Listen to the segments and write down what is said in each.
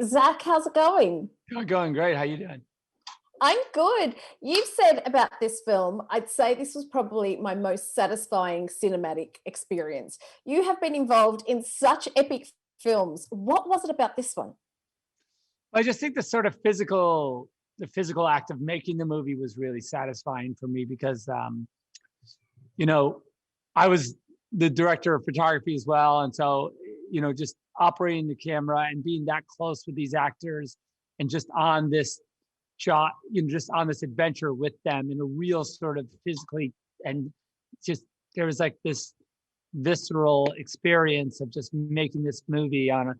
Zach, how's it going? Going great. How you doing? I'm good. You've said about this film, I'd say this was probably my most satisfying cinematic experience. You have been involved in such epic films. What was it about this one? I just think the physical act of making the movie was really satisfying for me because, you know, I was the director of photography as well, and so just operating the camera and being that close with these actors and just on this shot, just on this adventure with them in a real sort of physically and just there was like this visceral experience of just making this movie on a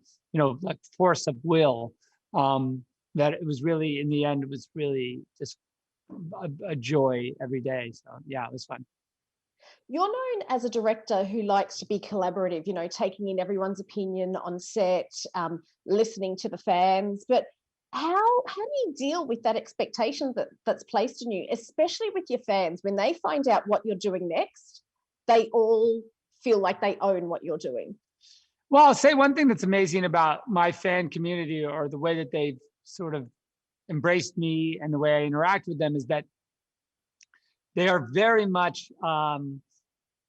like force of will, that it was really in the end it was really just a joy every day. So yeah, it was fun. You're known as a director who likes to be collaborative, taking in everyone's opinion on set, listening to the fans. But how do you deal with that expectation that's placed on you, especially with your fans when they find out what you're doing next? They all feel like they own what you're doing. Well, I'll say one thing that's amazing about my fan community, or the way that they've sort of embraced me and the way I interact with them, is that they are very much and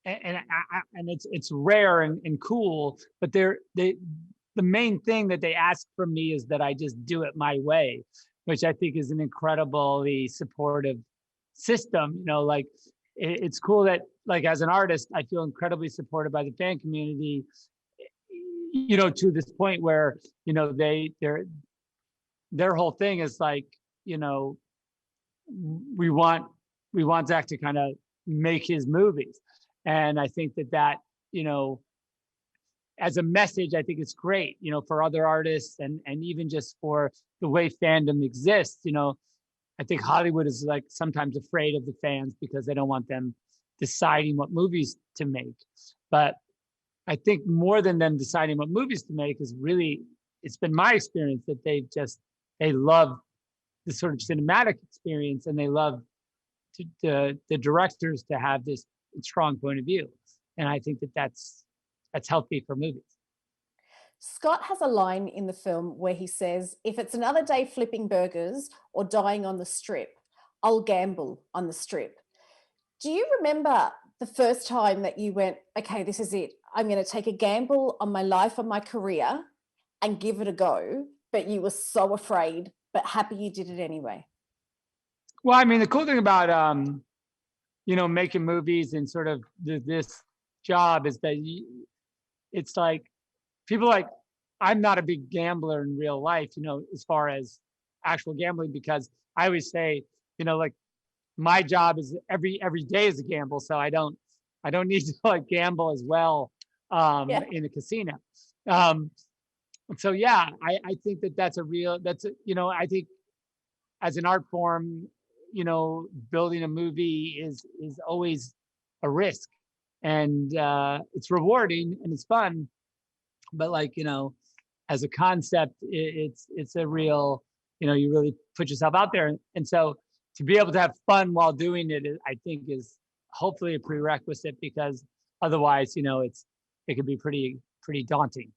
it's rare and cool, but the main thing that they ask from me is that I just do it my way, which I think is an incredibly supportive system. Like it's cool that, like, as an artist, I feel incredibly supported by the fan community, to this point where, their whole thing is like, we want Zach to kind of make his movies. And I think that, as a message, I think it's great, for other artists and even just for the way fandom exists. I think Hollywood is like sometimes afraid of the fans because they don't want them deciding what movies to make. But I think more than them deciding what movies to make is really, it's been my experience that they love the sort of cinematic experience, and they love the directors to have this strong point of view. And I think that's healthy for movies. Scott has a line in the film where he says, "If it's another day flipping burgers or dying on the strip, I'll gamble on the strip." Do you remember the first time that you went, "Okay, this is it. I'm going to take a gamble on my life, on my career, and give it a go," but you were so afraid, but happy you did it anyway? Well, I mean, the cool thing about making movies and sort of this job is that it's like people like, I'm not a big gambler in real life, as far as actual gambling, because I always say, like, my job is every day is a gamble, so I don't need to like gamble as well, Yeah. in a casino. Um, so yeah, I think I think as an art form, building a movie is always a risk, and it's rewarding and it's fun, but like, as a concept, it's a real, you really put yourself out there, and so to be able to have fun while doing it, I think is hopefully a prerequisite, because otherwise, it could be pretty daunting.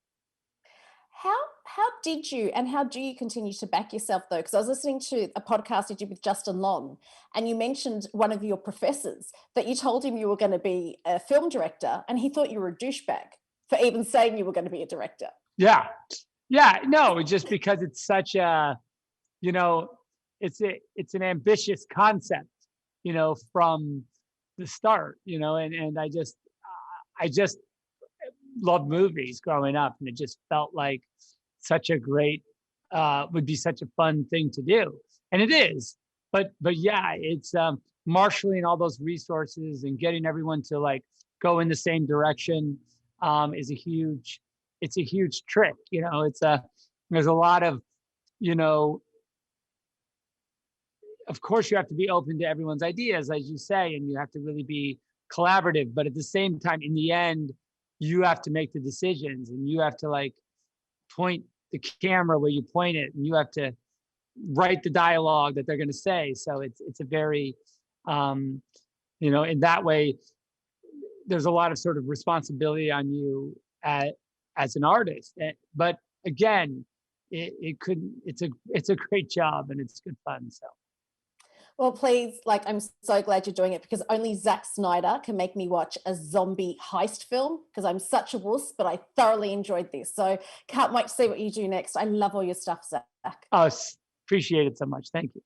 How did you and how do you continue to back yourself, though? Because I was listening to a podcast you did with Justin Long, and you mentioned one of your professors that you told him you were going to be a film director, and he thought you were a douchebag for even saying you were going to be a director. Yeah, no, just because it's such a, you know, it's an ambitious concept, from the start, and I just loved movies growing up, and it just felt like such a great, would be such a fun thing to do, and it is. But yeah, it's marshaling all those resources and getting everyone to like go in the same direction, is it's a huge trick. There's a lot of, you know, of course you have to be open to everyone's ideas, as you say, and you have to really be collaborative. But at the same time, in the end, you have to make the decisions, and you have to like point the camera where you point it, and you have to write the dialogue that they're going to say. So it's a very, in that way, there's a lot of sort of responsibility on you as an artist. But again, it couldn't. It's a great job and it's good fun. So Well, please, like, I'm so glad you're doing it because only Zack Snyder can make me watch a zombie heist film because I'm such a wuss, but I thoroughly enjoyed this. So can't wait to see what you do next. I love all your stuff, Zach. oh, appreciate it so much. Thank you.